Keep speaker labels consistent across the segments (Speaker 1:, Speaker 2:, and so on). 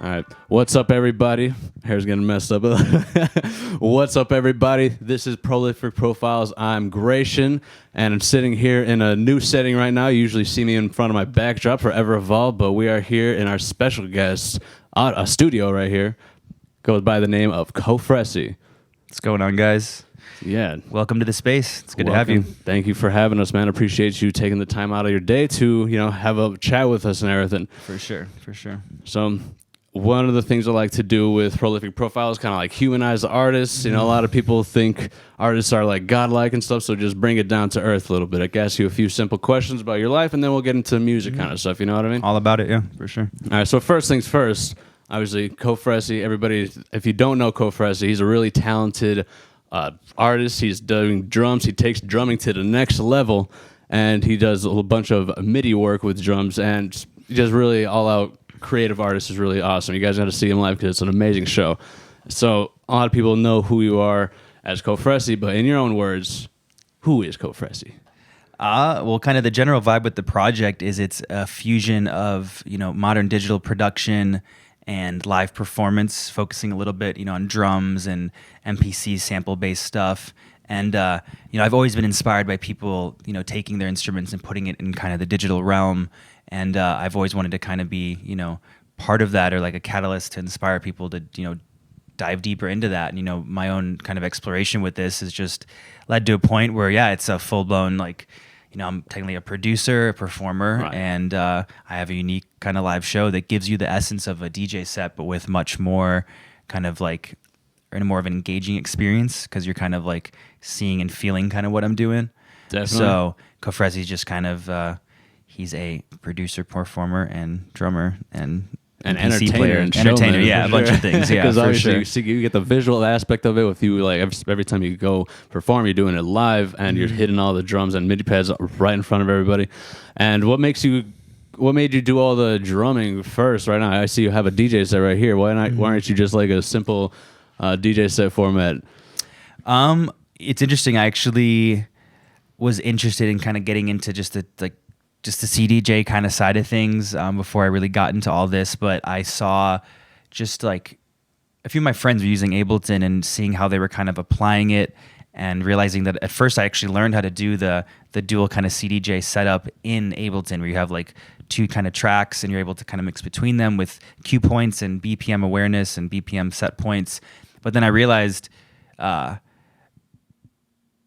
Speaker 1: All right. What's up, everybody? Hair's getting messed up. What's up, everybody? This is Prolific Profiles. I'm Gratian, and I'm sitting here in a new setting right now. You usually see me in front of my backdrop, Forever Evolved, but we are here in our special guest a studio right here. Goes by the name of Cofresi.
Speaker 2: What's going on, guys?
Speaker 1: Yeah.
Speaker 2: Welcome to the space. It's good to have you.
Speaker 1: Thank you for having us, man. Appreciate you taking the time out of your day to, have a chat with us and everything.
Speaker 2: For sure.
Speaker 1: So one of the things I like to do with Prolific Profile is kind of like humanize the artists. A lot of people think artists are like godlike and stuff, so just bring it down to earth a little bit. I can ask you a few simple questions about your life, and then we'll get into music kind of stuff, you know what I mean?
Speaker 2: All about it, yeah, for sure.
Speaker 1: All right, so first things first, obviously, Cofresi, everybody, if you don't know Cofresi, he's a really talented artist. He's doing drums. He takes drumming to the next level, and he does a bunch of MIDI work with drums, and just really all-out creative artist is really awesome. You guys got to see him live because it's an amazing show. So a lot of people know who you are as Cofresi, but in your own words, who is Cofresi?
Speaker 2: Well, kind of the general vibe with the project is it's a fusion of, modern digital production and live performance, focusing a little bit, on drums and MPC sample-based stuff. And, I've always been inspired by people, taking their instruments and putting it in kind of the digital realm. And I've always wanted to kind of be, part of that, or like a catalyst to inspire people to, dive deeper into that. And, my own kind of exploration with this has just led to a point where, it's a full-blown, like, I'm technically a producer, a performer, right. And I have a unique kind of live show that gives you the essence of a DJ set, but with much more kind of like, or in a more of an engaging experience, because you're kind of like seeing and feeling kind of what I'm doing.
Speaker 1: Definitely.
Speaker 2: So Cofresi's just kind of, he's a producer, performer, and drummer, and
Speaker 1: an
Speaker 2: PC
Speaker 1: entertainer,
Speaker 2: player,
Speaker 1: and
Speaker 2: entertainer,
Speaker 1: showman,
Speaker 2: yeah, a bunch of things, yeah,
Speaker 1: because
Speaker 2: for
Speaker 1: obviously
Speaker 2: sure.
Speaker 1: you get the visual aspect of it with you. Like every time you go perform, you're doing it live, and you're hitting all the drums and MIDI pads right in front of everybody. And what made you do all the drumming first? Right now, I see you have a DJ set right here. Why aren't you just like a simple DJ set format?
Speaker 2: It's interesting. I actually was interested in kind of getting into just the CDJ kind of side of things before I really got into all this. But I saw just like a few of my friends were using Ableton and seeing how they were kind of applying it, and realizing that at first I actually learned how to do the dual kind of CDJ setup in Ableton, where you have like two kind of tracks and you're able to kind of mix between them with cue points and BPM awareness and BPM set points. But then I realized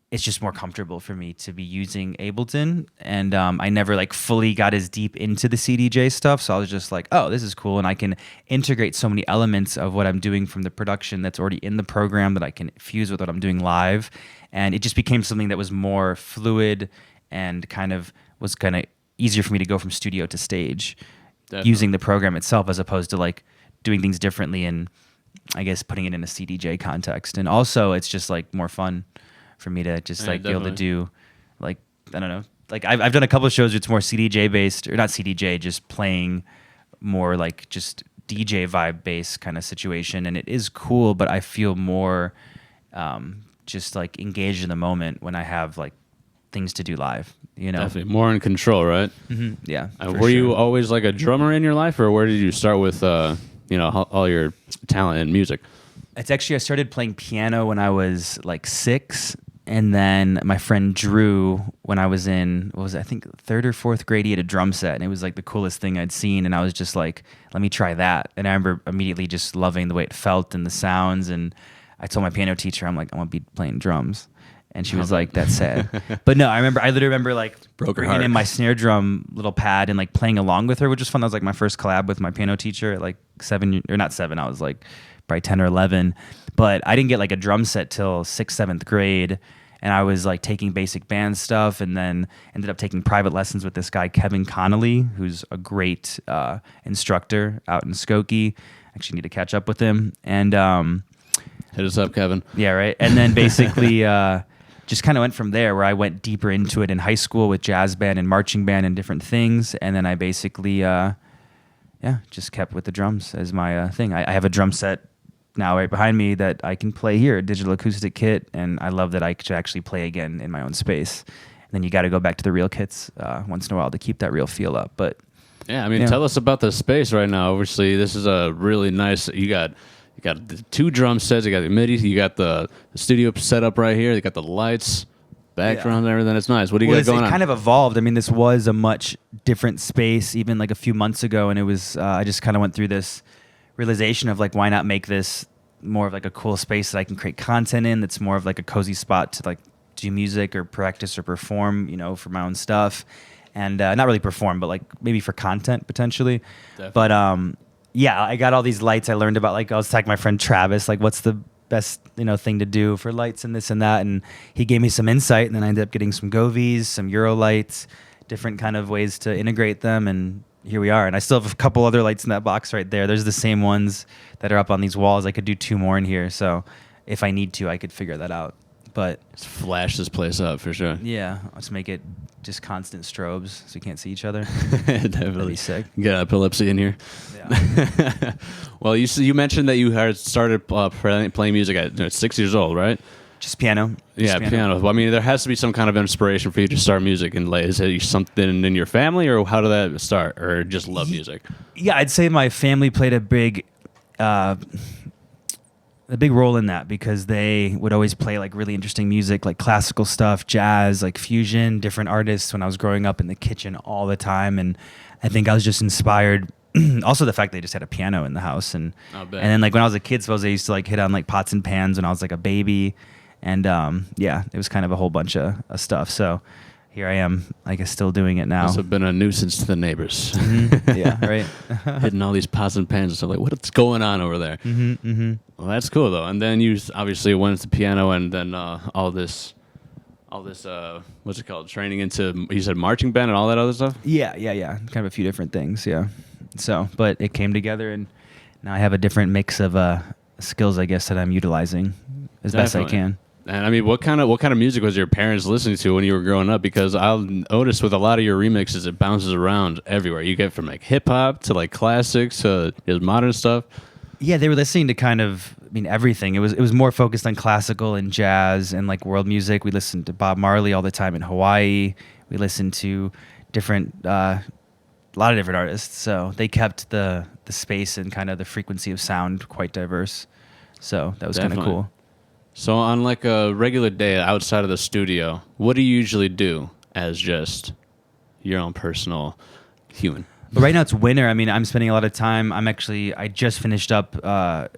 Speaker 2: it's just more comfortable for me to be using Ableton, and I never like fully got as deep into the CDJ stuff, so I was just like, oh, this is cool, and I can integrate so many elements of what I'm doing from the production that's already in the program that I can fuse with what I'm doing live, and it just became something that was more fluid and kind of easier for me to go from studio to stage. Definitely. Using the program itself, as opposed to like doing things differently and I guess putting it in a CDJ context. And also it's just like more fun for me to just like be able to do, like, I don't know, like I've done a couple of shows where it's more CDJ based, or not CDJ, just playing more like just DJ vibe based kind of situation, and it is cool, but I feel more just like engaged in the moment when I have like things to do live,
Speaker 1: Definitely more in control, right?
Speaker 2: Mm-hmm. Yeah.
Speaker 1: Were you always like a drummer in your life, or where did you start with all your talent in music?
Speaker 2: It's actually, I started playing piano when I was like 6, and then my friend Drew, when I was in, I think 3rd or 4th grade, he had a drum set, and it was like the coolest thing I'd seen, and I was just like, let me try that. And I remember immediately just loving the way it felt and the sounds, and I told my piano teacher, I'm like, I want to be playing drums. And she was like, that's sad. But no, I literally remember like bringing in my snare drum little pad and like playing along with her, which was fun. That was like my first collab with my piano teacher at like 7, or not 7, I was like probably 10 or 11. But I didn't get like a drum set till 6th, 7th grade. And I was like taking basic band stuff, and then ended up taking private lessons with this guy, Kevin Connolly, who's a great instructor out in Skokie. Actually need to catch up with him. And
Speaker 1: hit us up, Kevin.
Speaker 2: Yeah, right. And then basically just kind of went from there, where I went deeper into it in high school with jazz band and marching band and different things. And then I basically, just kept with the drums as my thing. I have a drum set now right behind me that I can play here, a digital acoustic kit, and I love that I could actually play again in my own space. And then you got to go back to the real kits once in a while to keep that real feel up. But
Speaker 1: Yeah, I mean,
Speaker 2: Yeah.
Speaker 1: tell us about the space right now. Obviously, this is a really nice. You got the 2 drum sets. You got the MIDI. You got the studio set up right here. You got the lights, background, and everything. It's nice. What do you got going
Speaker 2: It
Speaker 1: on?
Speaker 2: kind of evolved. I mean, this was a much different space even like a few months ago, and it was. I just kind of went through this realization of like, why not make this more of like a cool space that I can create content in. That's more of like a cozy spot to like do music or practice or perform, for my own stuff, and not really perform, but like maybe for content potentially.
Speaker 1: Definitely.
Speaker 2: But yeah, I got all these lights. I learned about like I was talking to my friend Travis, like what's the best thing to do for lights and this and that, and he gave me some insight, and then I ended up getting some Govies, some Euro lights, different kind of ways to integrate them, and here we are. And I still have a couple other lights in that box right there. There's the same ones that are up on these walls. I could do 2 more in here, so if I need to, I could figure that out. But
Speaker 1: Let's flash this place up for sure.
Speaker 2: yeah, let's make it just constant strobes so you can't see each other.
Speaker 1: Definitely.
Speaker 2: That'd be sick.
Speaker 1: Get epilepsy in here.
Speaker 2: Yeah.
Speaker 1: Well, you mentioned that you had started playing music at 6 years old, right?
Speaker 2: Just piano.
Speaker 1: Yeah, piano. Well, I mean, there has to be some kind of inspiration for you to start music. And is it something in your family, or how did that start, or just love music?
Speaker 2: Yeah, I'd say my family played a big role in that, because they would always play like really interesting music, like classical stuff, jazz, like fusion, different artists when I was growing up in the kitchen all the time. And I think I was just inspired. Also the fact they just had a piano in the house. And then like when I was a kid, suppose I used to like hit on like pots and pans when I was like a baby. And yeah, it was kind of a whole bunch of stuff. So here I am, I guess, still doing it now.
Speaker 1: Must have been a nuisance to the neighbors.
Speaker 2: Yeah, right.
Speaker 1: Hitting all these pots and pans and stuff, like, what's going on over there? Well, that's cool though. And then you obviously went to piano, and then all this what's it called? Training into, you said marching band and all that other stuff.
Speaker 2: Yeah. Kind of a few different things. Yeah. So, but it came together, and now I have a different mix of skills, I guess, that I'm utilizing as best I can.
Speaker 1: And I mean, what kind of music was your parents listening to when you were growing up? Because I'll notice with a lot of your remixes, it bounces around everywhere. You get from like hip hop to like classics to modern stuff.
Speaker 2: Yeah, they were listening to kind of, everything. It was more focused on classical and jazz and like world music. We listened to Bob Marley all the time in Hawaii. We listened to a lot of different artists. So they kept the space and kind of the frequency of sound quite diverse. So that was kind of cool.
Speaker 1: So on like a regular day outside of the studio, what do you usually do as just your own personal human?
Speaker 2: But right now it's winter. I'm spending a lot of time. I just finished up a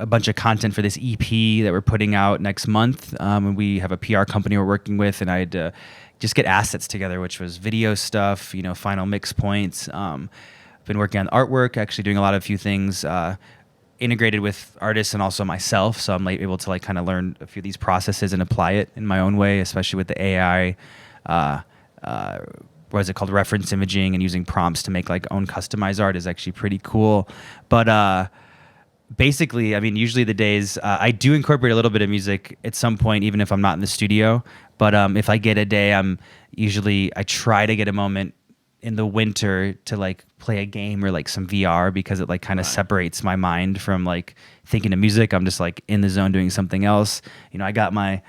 Speaker 2: bunch of content for this EP that we're putting out next month. And we have a PR company we're working with, and I had to just get assets together, which was video stuff, final mix points. I've been working on artwork, actually doing a few things, integrated with artists and also myself, so I'm able to kind of learn a few of these processes and apply it in my own way, especially with the AI, what is it called, reference imaging, and using prompts to make own customized art is actually pretty cool. But basically, usually the days I do incorporate a little bit of music at some point, even if I'm not in the studio. But if I get a day, I try to get a moment in the winter to play a game or some VR, because it kind of separates my mind from thinking of music. I'm just in the zone doing something else. I got my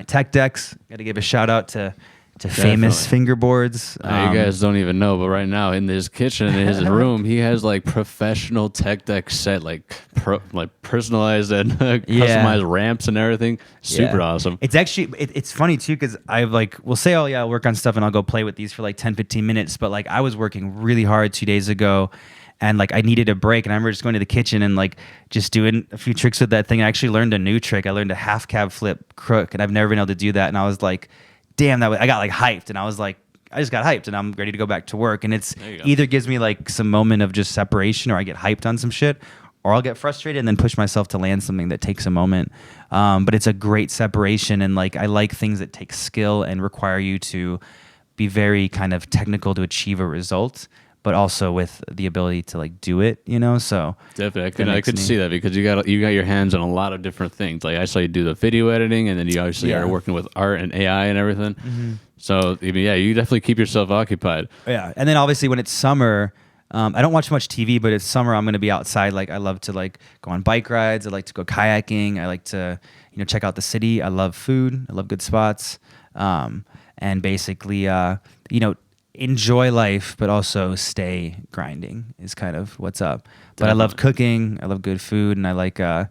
Speaker 2: tech decks. Got to give a shout out to famous fingerboards.
Speaker 1: You guys don't even know, but right now in his kitchen, in his room, he has professional tech deck set, personalized and customized ramps and everything. Super awesome.
Speaker 2: It's actually it's funny too, because we'll say, oh yeah, I'll work on stuff and I'll go play with these for 10-15 minutes, but I was working really hard 2 days ago, and I needed a break, and I remember just going to the kitchen and just doing a few tricks with that thing. I actually learned a new trick. I learned a half cab flip crook, and I've never been able to do that, and I was damn, I got hyped, and I was I just got hyped, and I'm ready to go back to work. And it's either gives me some moment of just separation, or I get hyped on some shit, or I'll get frustrated and then push myself to land something that takes a moment. But it's a great separation, and I like things that take skill and require you to be very kind of technical to achieve a result, but also with the ability to do it, So
Speaker 1: definitely, I could see that, because you got your hands on a lot of different things. I saw you do the video editing, and then you obviously are working with art and AI and everything. Mm-hmm. So you definitely keep yourself occupied.
Speaker 2: Yeah, and then obviously when it's summer, I don't watch much TV, but it's summer, I'm going to be outside. I love to go on bike rides. I like to go kayaking. I like to check out the city. I love food. I love good spots. And basically enjoy life, but also stay grinding is kind of what's up. But I
Speaker 1: Definitely.
Speaker 2: love cooking. I love good food, and I like, I'm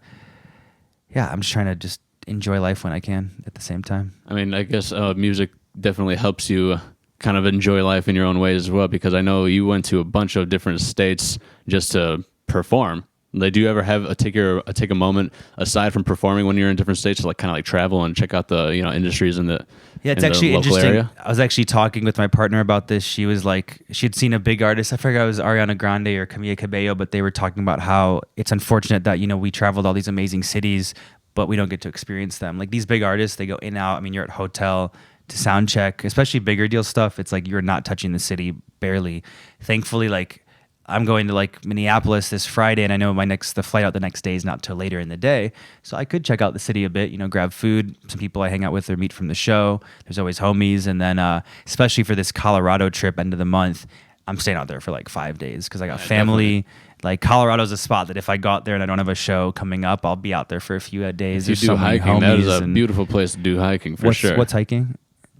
Speaker 2: just trying to just enjoy life when I can at the same time.
Speaker 1: I mean, I guess music definitely helps you kind of enjoy life in your own ways as well, because I know you went to a bunch of different states just to perform. Like, do you ever have take a moment aside from performing when you're in different states to like kind of like travel and check out the industries in the
Speaker 2: Yeah, it's
Speaker 1: in the
Speaker 2: actually
Speaker 1: local
Speaker 2: interesting.
Speaker 1: area?
Speaker 2: I was actually talking with my partner about this. She was like, she'd seen a big artist. I forgot it was Ariana Grande or Camila Cabello, but they were talking about how it's unfortunate that, we traveled all these amazing cities, but we don't get to experience them. Like these big artists, they go in and out. I mean, you're at hotel to sound check, especially bigger deal stuff. It's like you're not touching the city barely. Thankfully, like I'm going to like Minneapolis this Friday, and I know the flight out the next day is not till later in the day, so I could check out the city a bit. Grab food. Some people I hang out with or meet from the show. There's always homies, and then especially for this Colorado trip, end of the month, I'm staying out there for like 5 days because I got family.
Speaker 1: Definitely.
Speaker 2: Like Colorado's a spot that if I go out there and I don't have a show coming up, I'll be out there for a few days.
Speaker 1: If you
Speaker 2: There's
Speaker 1: do
Speaker 2: so many
Speaker 1: hiking, that is
Speaker 2: homies
Speaker 1: a
Speaker 2: and-
Speaker 1: beautiful place to do hiking for sure.
Speaker 2: What's hiking?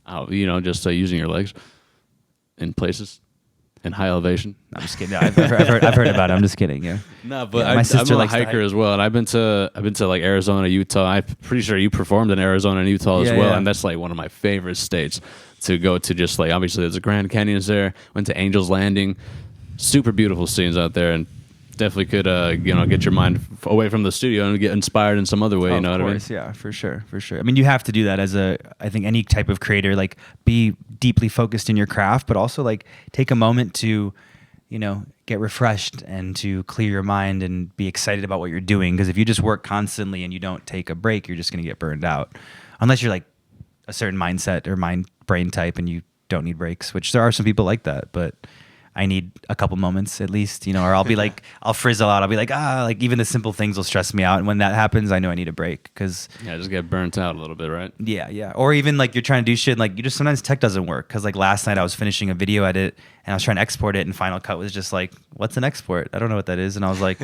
Speaker 1: Oh, just using your legs in places in high elevation.
Speaker 2: I'm just kidding. No, I've heard about it. I'm just kidding. Yeah.
Speaker 1: No, but
Speaker 2: Yeah, my sister
Speaker 1: I'm a
Speaker 2: likes to
Speaker 1: hiker
Speaker 2: hike.
Speaker 1: as well, and I've been to like Arizona, Utah. I'm pretty sure you performed in Arizona and Utah as
Speaker 2: Yeah,
Speaker 1: well,
Speaker 2: yeah.
Speaker 1: and that's like one of my favorite states to go to. Just like obviously there's the Grand Canyons there. Went to Angel's Landing, super beautiful scenes out there, and definitely could get your mind away from the studio and get inspired in some other way. You know what I mean?
Speaker 2: Yeah, for sure. I mean, you have to do that as I think any type of creator, like be deeply focused in your craft, but also like take a moment to, get refreshed and to clear your mind and be excited about what you're doing. Because if you just work constantly and you don't take a break, you're just going to get burned out. Unless you're like a certain mindset or brain type and you don't need breaks, which there are some people like that, but I need a couple moments at least, or I'll be like, I'll frizzle out. I'll be like, like even the simple things will stress me out. And when that happens, I know I need a break because
Speaker 1: Just get burnt out a little bit, right?
Speaker 2: yeah. Or even like you're trying to do shit, like sometimes tech doesn't work. Cause like last night I was finishing a video edit and I was trying to export it and Final Cut was just like, what's an export? I don't know what that is. And I was like,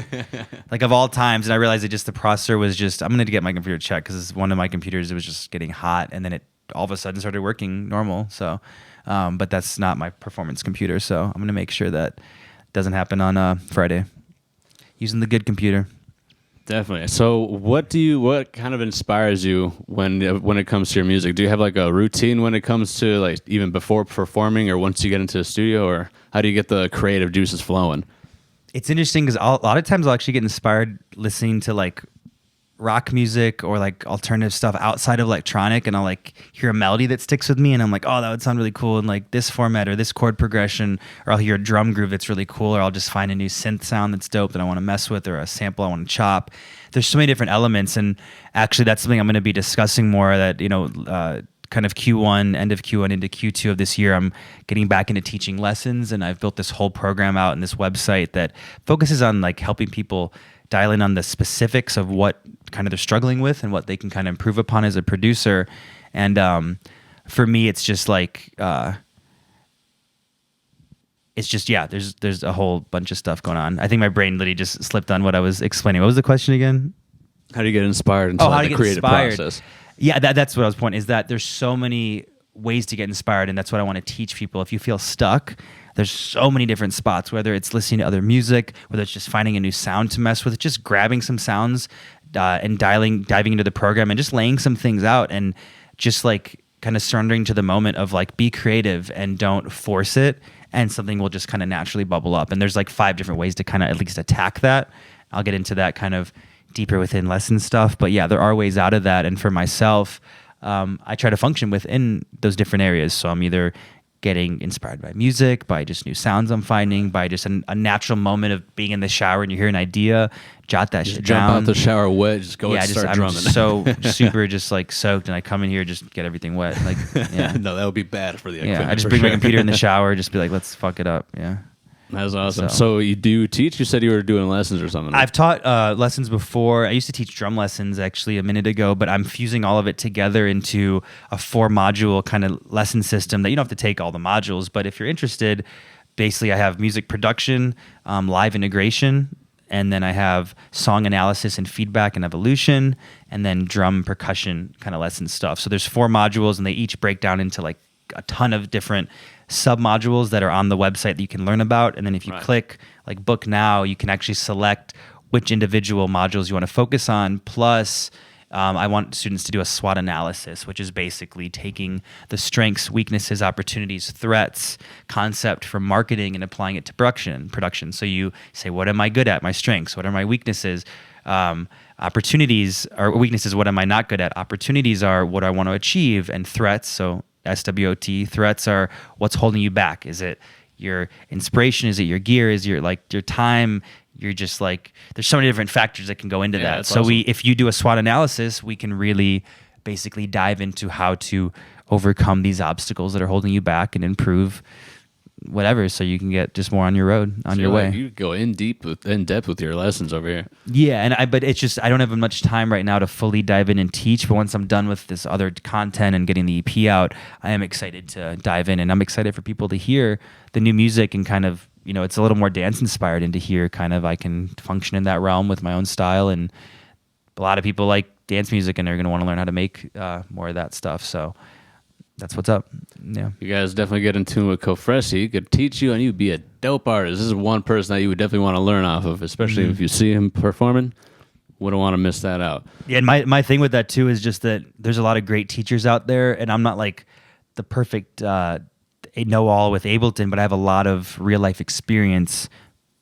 Speaker 2: like of all times. And I realized the processor was I'm going to get my computer checked because one of my computers, it was just getting hot. And then it all of a sudden started working normal. So, but that's not my performance computer. So I'm going to make sure that doesn't happen on Friday using the good computer.
Speaker 1: Definitely. So, what kind of inspires you when it comes to your music? Do you have like a routine when it comes to like even before performing or once you get into the studio, or how do you get the creative juices flowing?
Speaker 2: It's interesting because a lot of times I'll actually get inspired listening to like rock music or like alternative stuff outside of electronic, and I'll like hear a melody that sticks with me and I'm like, oh, that would sound really cool in like this format or this chord progression, or I'll hear a drum groove that's really cool, or I'll just find a new synth sound that's dope that I want to mess with, or a sample I want to chop. There's so many different elements, and actually that's something I'm going to be discussing more that kind of Q1, end of Q1 into Q2 of this year. I'm getting back into teaching lessons, and I've built this whole program out in this website that focuses on like helping people dial in on the specifics of what kind of they're struggling with and what they can kind of improve upon as a producer. And for me, it's just like, there's a whole bunch of stuff going on. I think my brain literally just slipped on what I was explaining. What was the question again?
Speaker 1: How do you get inspired into
Speaker 2: how to
Speaker 1: the
Speaker 2: get
Speaker 1: creative
Speaker 2: inspired.
Speaker 1: process?
Speaker 2: Yeah, that's what I was pointing, is that there's so many ways to get inspired, and that's what I want to teach people. If you feel stuck, there's so many different spots, whether it's listening to other music, whether it's just finding a new sound to mess with, just grabbing some sounds and diving into the program and just laying some things out, and just like kind of surrendering to the moment of like, be creative and don't force it, and something will just kind of naturally bubble up. And there's like 5 different ways to kind of at least attack that. I'll get into that kind of deeper within lesson stuff, but yeah, there are ways out of that. And for myself, I try to function within those different areas. So I'm either getting inspired by music, by just new sounds I'm finding, by just a natural moment of being in the shower and you hear an idea, jot that shit
Speaker 1: Jump
Speaker 2: down.
Speaker 1: out the shower wet, just go and start
Speaker 2: I'm
Speaker 1: drumming.
Speaker 2: so super just like soaked, and I come in here, just get everything wet. Like, yeah.
Speaker 1: No, that would be bad for the
Speaker 2: Yeah,
Speaker 1: equipment.
Speaker 2: I just
Speaker 1: for
Speaker 2: bring my
Speaker 1: sure.
Speaker 2: computer in the shower, just be like, let's fuck it up. Yeah.
Speaker 1: That's awesome.
Speaker 2: So-
Speaker 1: So you do teach? You said you were doing lessons or something.
Speaker 2: I've taught lessons before. I used to teach drum lessons actually a minute ago, but I'm fusing all of it together into a 4-module kind of lesson system that you don't have to take all the modules, but if you're interested, basically I have music production, live integration, and then I have song analysis and feedback and evolution, and then drum percussion kind of lesson stuff. So there's 4 modules, and they each break down into like a ton of different sub modules that are on the website that you can learn about. And then if you click like book now, you can actually select which individual modules you want to focus on. Plus, I want students to do a SWOT analysis, which is basically taking the strengths, weaknesses, opportunities, threats concept from marketing and applying it to production. So you say, what am I good at? My strengths. What are my weaknesses? Opportunities or weaknesses. What am I not good at? Opportunities are what I want to achieve, and threats. So SWOT, threats are what's holding you back. Is it your inspiration? Is it your gear? Is your your time? You're just like, there's so many different factors that can go into that. So awesome. If you do a SWOT analysis, we can really basically dive into how to overcome these obstacles that are holding you back and improve whatever, so you can get just more on your road, on your way.
Speaker 1: You go in depth with your lessons over here.
Speaker 2: Yeah, but it's just, I don't have much time right now to fully dive in and teach, but once I'm done with this other content and getting the EP out, I am excited to dive in, and I'm excited for people to hear the new music and kind of, it's a little more dance inspired, and to hear kind of I can function in that realm with my own style. And a lot of people like dance music, and they're going to want to learn how to make more of that stuff. So that's what's up. Yeah,
Speaker 1: you guys definitely get in tune with Cofresi. He could teach you, and you'd be a dope artist. This is one person that you would definitely want to learn off of, especially if you see him performing. Wouldn't want to miss that out.
Speaker 2: Yeah, and my thing with that too is just that there's a lot of great teachers out there, and I'm not like the perfect know-all with Ableton, but I have a lot of real-life experience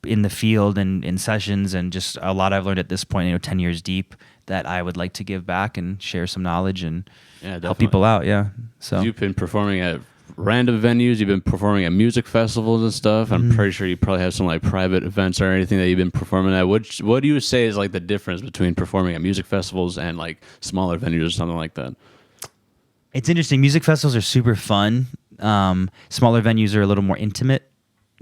Speaker 2: in the field and in sessions, and just a lot I've learned at this point, 10 years deep, that I would like to give back and share some knowledge and help people out. Yeah. So
Speaker 1: you've been performing at random venues. You've been performing at music festivals and stuff. I'm pretty sure you probably have some like private events or anything that you've been performing at. What do you say is like the difference between performing at music festivals and like smaller venues or something like that?
Speaker 2: It's interesting. Music festivals are super fun. Smaller venues are a little more intimate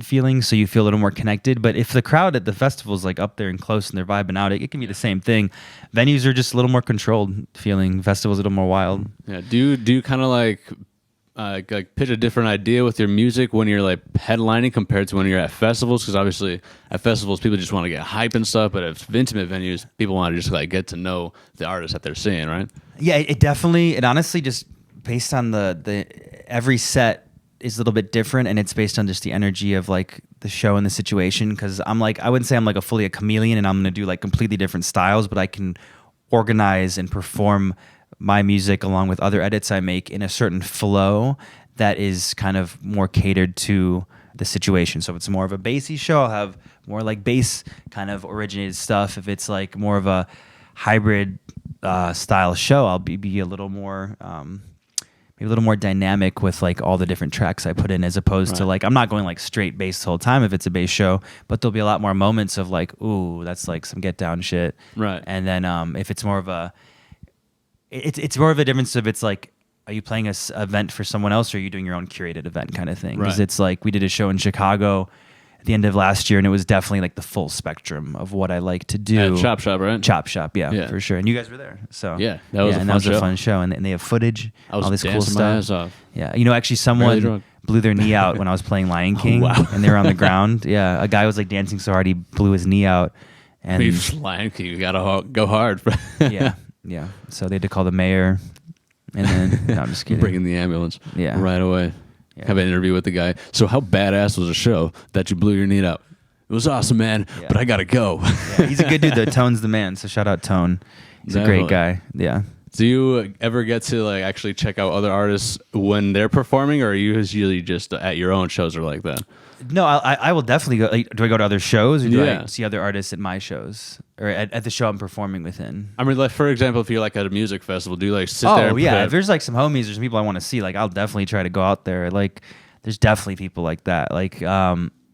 Speaker 2: feeling, so you feel a little more connected. But if the crowd at the festival is like up there and close and they're vibing out, it can be the same thing. Venues are just a little more controlled feeling. Festivals a little more wild.
Speaker 1: Yeah. Do you kind of like pitch a different idea with your music when you're like headlining compared to when you're at festivals? Because obviously at festivals people just want to get hype and stuff, but at intimate venues people want to just like get to know the artist that they're seeing, right?
Speaker 2: Yeah, it honestly just based on the every set is a little bit different, and it's based on just the energy of like the show and the situation. Because I wouldn't say I'm like fully a chameleon and I'm gonna do like completely different styles, but I can organize and perform my music along with other edits I make in a certain flow that is kind of more catered to the situation. So if it's more of a bassy show, I'll have more like bass kind of originated stuff. If it's like more of a hybrid style show, I'll be a little more maybe a little more dynamic with like all the different tracks I put in, as opposed to like, I'm not going like straight bass the whole time if it's a bass show, but there'll be a lot more moments of like, ooh, that's like some get down shit.
Speaker 1: Right.
Speaker 2: And then if it's more of a, it's more of a difference of, it's like, are you playing a event for someone else, or are you doing your own curated event kind of thing? Because it's like, we did a show in Chicago at the end of last year, and it was definitely like the full spectrum of what I like to do.
Speaker 1: Chop Shop, right?
Speaker 2: Chop Shop, yeah, for sure. And you guys were there, so
Speaker 1: yeah, that was a
Speaker 2: fun show, and they have footage, all this cool stuff.
Speaker 1: My ass off.
Speaker 2: Yeah, actually, someone blew their knee out when I was playing Lion King, and they were on the ground. Yeah, a guy was like dancing so hard he blew his knee out. And
Speaker 1: Lion King, you gotta go hard.
Speaker 2: yeah. So they had to call the mayor, and then no, I'm just kidding.
Speaker 1: Bringing the ambulance. Yeah, right away. Yeah. Have an interview with the guy. So how badass was the show that you blew your knee out? It was awesome, man, but I gotta go.
Speaker 2: Yeah, he's a good dude though. Tone's the man, so shout out Tone. He's a great guy. Yeah.
Speaker 1: Do you ever get to like actually check out other artists when they're performing, or are you usually just at your own shows or like that?
Speaker 2: No, I will definitely go. Like, do I go to other shows, or do I see other artists at my shows, or at the show I'm performing within?
Speaker 1: I mean, like for example, if you're like at a music festival, do you like sit there? Oh
Speaker 2: yeah, if there's like some homies or some people I want to see, like I'll definitely try to go out there. Like there's definitely people like that. Like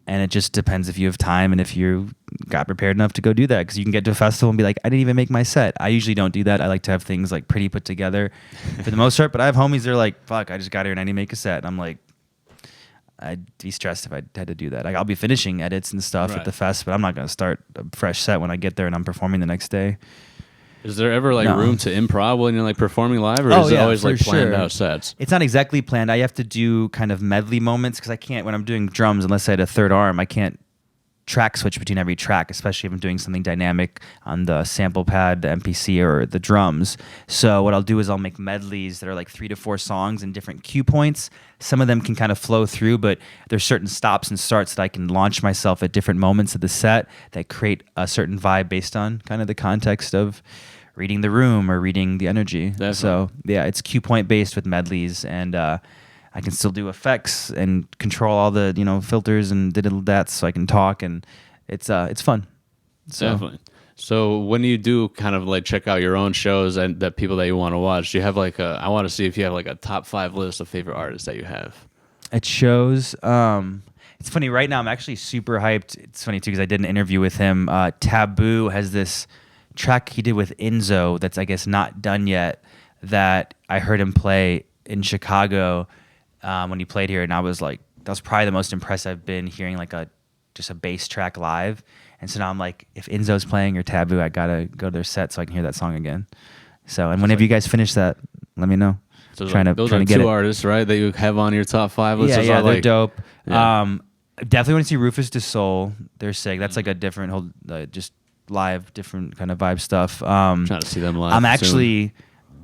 Speaker 2: and it just depends if you have time and if you got prepared enough to go do that, because you can get to a festival and be like, I didn't even make my set. I usually don't do that. I like to have things like pretty put together for the most part. But I have homies, they're like, fuck, I just got here and I didn't make a set. And I'm like, I'd be stressed if I had to do that. Like I'll be finishing edits and stuff at the fest, but I'm not going to start a fresh set when I get there and I'm performing the next day.
Speaker 1: Is there ever like room to improv when you're like performing live, or is it always like planned out sets?
Speaker 2: It's not exactly planned. I have to do kind of medley moments, because I can't, when I'm doing drums, unless I had a third arm, I can't track switch between every track, especially if I'm doing something dynamic on the sample pad, the MPC, or the drums. So what I'll do is I'll make medleys that are like 3 to 4 songs in different cue points. Some of them can kind of flow through, but there's certain stops and starts that I can launch myself at different moments of the set that create a certain vibe based on kind of the context of reading the room or reading the energy. Definitely. So yeah, it's cue point based with medleys, and I can still do effects and control all the filters and diddle dats, so I can talk, and it's fun. So.
Speaker 1: Definitely. So when you do kind of like check out your own shows and that people that you want to watch, do you have like I want to see if you have like a top 5 list of favorite artists that you have
Speaker 2: at shows. It's funny right now. I'm actually super hyped. It's funny too because I did an interview with him. Taboo has this track he did with Enzo that's I guess not done yet. That I heard him play in Chicago. When he played here, and I was like, that was probably the most impressed I've been hearing like just a bass track live. And so now I'm like, if Enzo's playing or Taboo, I gotta go to their set so I can hear that song again. So, and whenever you guys finish that, let me know.
Speaker 1: So those are 2 artists, right, that you have on your top 5 list?
Speaker 2: Yeah, they're dope. Yeah. Definitely want to see Rufus Du Sol. They're sick. That's like a different whole, just live, different kind of vibe stuff.
Speaker 1: Trying to see them live.
Speaker 2: I'm actually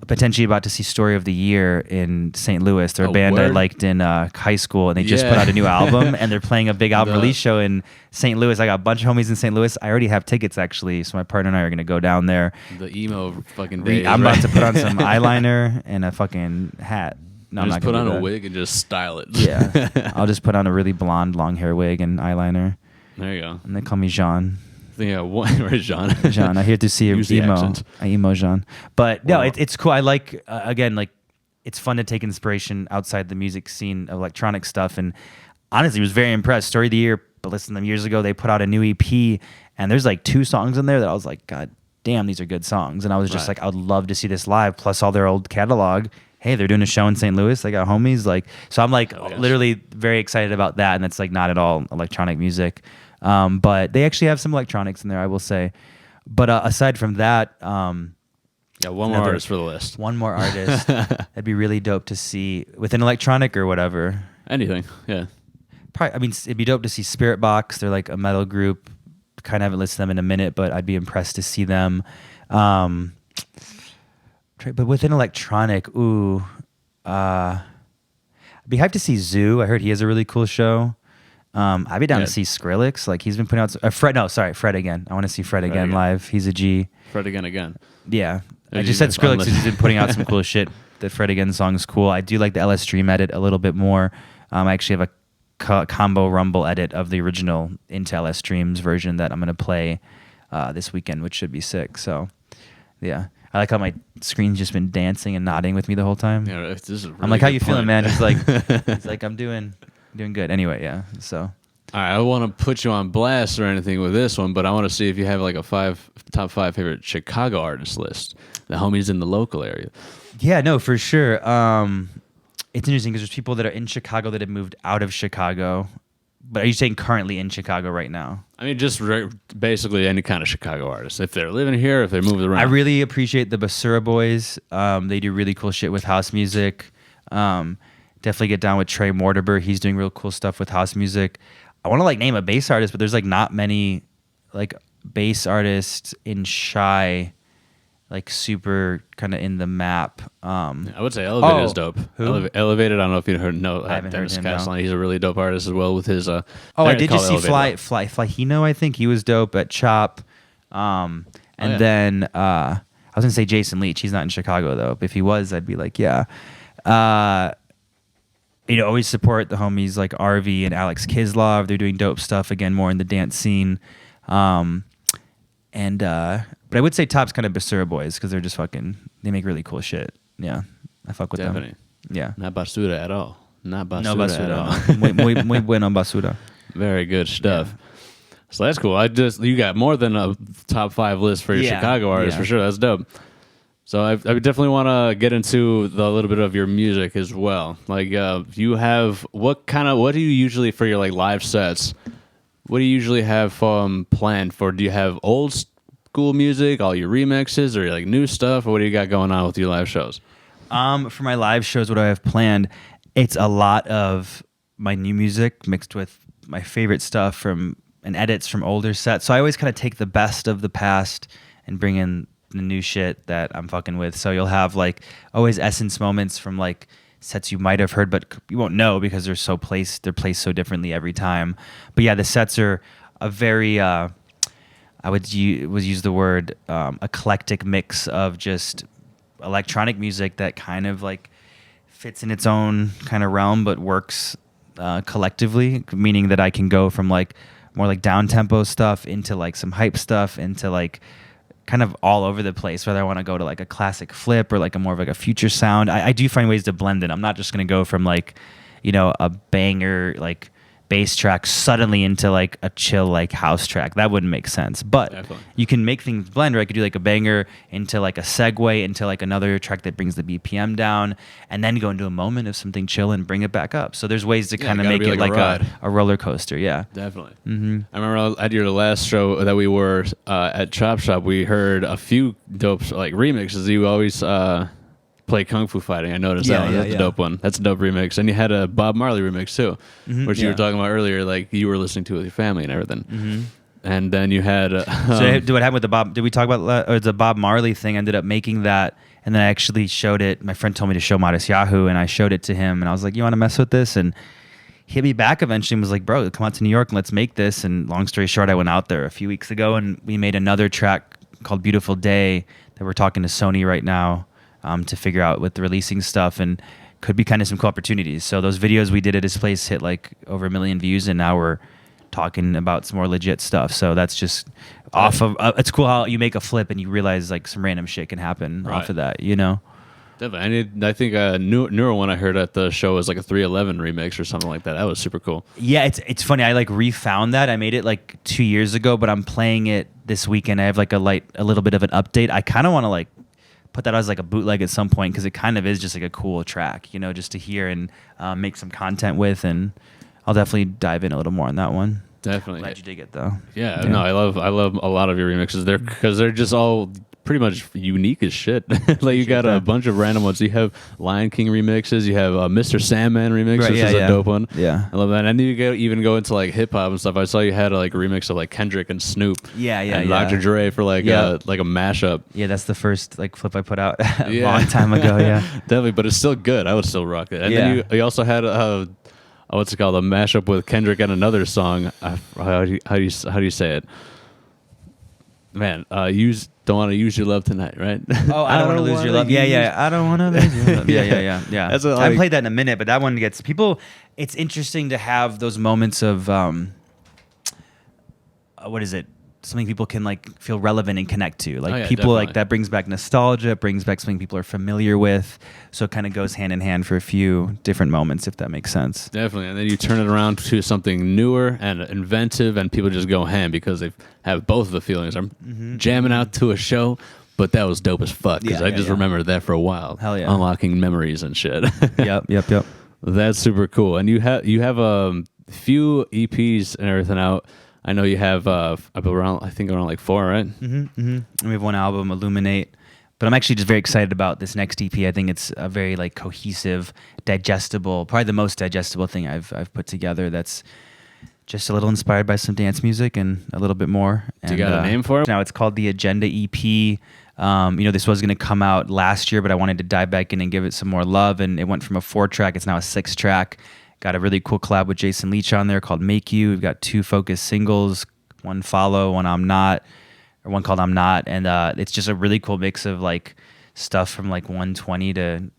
Speaker 2: potentially about to see Story of the Year in St. Louis. They're a band I liked in high school, and they just put out a new album, and they're playing a big album release show in St. Louis. I got a bunch of homies in St. Louis. I already have tickets, actually, so my partner and I are going to go down there.
Speaker 1: The emo fucking days,
Speaker 2: I'm about to put on some eyeliner and a fucking hat. No, I'm not
Speaker 1: put
Speaker 2: on
Speaker 1: a wig and just style it.
Speaker 2: Yeah. I'll just put on a really blonde, long hair wig and eyeliner.
Speaker 1: There you go.
Speaker 2: And they call me Jean.
Speaker 1: Yeah, right, Jean.
Speaker 2: Jean, I'm here to see emo. I emo Jean. But no, it's cool. I like, again, like, it's fun to take inspiration outside the music scene of electronic stuff. And honestly, was very impressed. Story of the Year, but listen, them years ago, they put out a new EP, and there's like 2 songs in there that I was like, God damn, these are good songs. And I was just like, I would love to see this live, plus all their old catalog. Hey, they're doing a show in St. Louis. They got homies. Like, so I'm like literally very excited about that. And that's like not at all electronic music. But they actually have some electronics in there, I will say. But aside from that,
Speaker 1: one more artist for the list.
Speaker 2: One more artist. That'd be really dope to see within electronic or whatever.
Speaker 1: Anything, yeah.
Speaker 2: Probably, I mean, it'd be dope to see Spirit Box. They're like a metal group. Kind of haven't listened to them in a minute, but I'd be impressed to see them. But within electronic, I'd be hyped to see Zoo. I heard he has a really cool show. I'd be down to see Skrillex. Like, he's been putting out Fred again. I want to see Fred again live. He's a G.
Speaker 1: Fred again.
Speaker 2: Yeah. I just said Skrillex because he's been putting out some cool shit. The Fred again song is cool. I do like the LS Dream edit a little bit more. I actually have a combo rumble edit of the original into LS Dreams version that I'm going to play this weekend, which should be sick. So, yeah. I like how my screen's just been dancing and nodding with me the whole time.
Speaker 1: Yeah, this is a really
Speaker 2: I'm like, how you feeling, man? He's like, I'm doing good. Anyway, yeah. So,
Speaker 1: all right, I don't want to put you on blast or anything with this one, but I want to see if you have like a top 5 favorite Chicago artist list. The homies in the local area.
Speaker 2: Yeah, no, for sure. It's interesting because there's people that are in Chicago that have moved out of Chicago. But are you saying currently in Chicago right now? I
Speaker 1: mean, just basically any kind of Chicago artist. If they're living here, if they moved around.
Speaker 2: I really appreciate the Basura Boys. They do really cool shit with house music. Definitely get down with Trey Mortimer. He's doing real cool stuff with house music. I want to like name a bass artist, but there's like not many like bass artists in Chi, like super kind of in the map. I
Speaker 1: would say Elevated is dope.
Speaker 2: Who?
Speaker 1: Elevated, I don't know if you heard. No,
Speaker 2: I haven't
Speaker 1: Dennis
Speaker 2: heard him.
Speaker 1: Castellani. He's a really dope artist as well with his.
Speaker 2: I did just see Flyhino. I think he was dope at Chop. Then I was gonna say Jason Leach. He's not in Chicago though. If he was, I'd be like, yeah. Always support the homies like RV and Alex Kislov. They're doing dope stuff again, more in the dance scene. But I would say top's kind of Basura Boys because they're just they make really cool shit. Yeah, I fuck with them. Yeah,
Speaker 1: not basura at all. Not basura,
Speaker 2: no basura
Speaker 1: at all.
Speaker 2: muy bueno basura.
Speaker 1: Very good stuff. Yeah. So that's cool. You got more than a top 5 list for your Chicago artists for sure. That's dope. So I definitely want to get into a little bit of your music as well. Like, you have what do you usually for your like live sets? What do you usually have planned for? Do you have old school music, all your remixes, or like new stuff, or what do you got going on with your live shows?
Speaker 2: For my live shows, what do I have planned? It's a lot of my new music mixed with my favorite stuff from and edits from older sets. So I always kind of take the best of the past and bring in the new shit that I'm fucking with. So you'll have like always essence moments from like sets you might have heard, but you won't know because they're placed so differently every time. But yeah, the sets are a very I would use the word eclectic mix of just electronic music that kind of like fits in its own kind of realm, but works collectively, meaning that I can go from like more like down tempo stuff into like some hype stuff into like kind of all over the place, whether I want to go to like a classic flip or like a more of like a future sound. I do find ways to blend it. I'm not just going to go from like, you know, a banger like bass track suddenly into like a chill like house track. That wouldn't make sense. But
Speaker 1: Definitely.
Speaker 2: you can make things blend, or I could do like a banger into like a segue into like another track that brings the BPM down, and then go into a moment of something chill and bring it back up. So there's ways to kind of make it like a roller coaster. Yeah.
Speaker 1: Definitely. I remember at your last show that we were at Chop Shop, we heard a few dope like remixes. You always play Kung Fu Fighting. I noticed that one. That's a dope one. That's a dope remix. And you had a Bob Marley remix too, which you were talking about earlier, like you were listening to with your family and everything. And then you had
Speaker 2: so what happened with the Bob, did we talk about or the Bob Marley thing? I ended up making that, and then I actually showed it. My friend told me to show Modest Yahoo, and I showed it to him, and I was like, you want to mess with this? And he hit me back eventually and was like, bro, come out to New York and let's make this. And long story short, I went out there a few weeks ago and we made another track called Beautiful Day that we're talking to Sony right now to figure out with the releasing stuff, and could be kind of some cool opportunities. So those videos we did at his place hit like over 1 million views, and now we're talking about some more legit stuff. So that's just off of it's cool how you make a flip and you realize like some random shit can happen off of that, you know?
Speaker 1: Definitely. I think a newer one I heard at the show was like a 311 remix or something like that. That was super cool.
Speaker 2: Yeah, it's funny. I like refound that. I made it like 2 years ago, but I'm playing it this weekend. I have like a little bit of an update. I kind of want to like put that as like a bootleg at some point, because it kind of is just like a cool track, you know, just to hear and make some content with. And I'll definitely dive in a little more on that one.
Speaker 1: Definitely.
Speaker 2: Glad you dig it though.
Speaker 1: Yeah. No, I love a lot of your remixes there because they're just all pretty much unique as shit. Like you got a bunch of random ones. You have Lion King remixes. You have Mr. Sandman remix, which is a dope one.
Speaker 2: Yeah,
Speaker 1: I love that. And then you even go into like hip hop and stuff. I saw you had like a remix of like Kendrick and Snoop. And Dr. Dre for like a mashup.
Speaker 2: Yeah, that's the first like flip I put out a long time ago. Yeah,
Speaker 1: definitely. But it's still good. I would still rock it. And then you also had what's it called? A mashup with Kendrick and another song. How do you say it? Man, don't want to use your love tonight, right?
Speaker 2: Oh, I don't want to lose your love. Yeah. I don't want to lose your love. Yeah. That's I haven't played that in a minute, but that one gets people. It's interesting to have those moments of what is it? Something people can like feel relevant and connect to. Like people definitely. Like that brings back nostalgia, brings back something people are familiar with. So it kind of goes hand in hand for a few different moments, if that makes sense.
Speaker 1: Definitely. And then you turn it around to something newer and inventive, and people just go ham because they have both of the feelings. I'm jamming out to a show, but that was dope as fuck because I just remembered that for a while.
Speaker 2: Hell yeah.
Speaker 1: Unlocking memories and shit.
Speaker 2: Yep.
Speaker 1: That's super cool. And you have a few EPs and everything out. I know you have around like 4, right?
Speaker 2: And we have one album, Illuminate. But I'm actually just very excited about this next EP. I think it's a very like cohesive, digestible, probably the most digestible thing I've put together. That's just a little inspired by some dance music and a little bit more.
Speaker 1: Do you got a name for it?
Speaker 2: Now it's called the Agenda EP. This was going to come out last year, but I wanted to dive back in and give it some more love. And it went from a 4-track. It's now a 6-track. Got a really cool collab with Jason Leach on there called Make You. We've got 2 focused singles, one Follow, one I'm Not, or one called I'm Not. And it's just a really cool mix of like stuff from like 120 to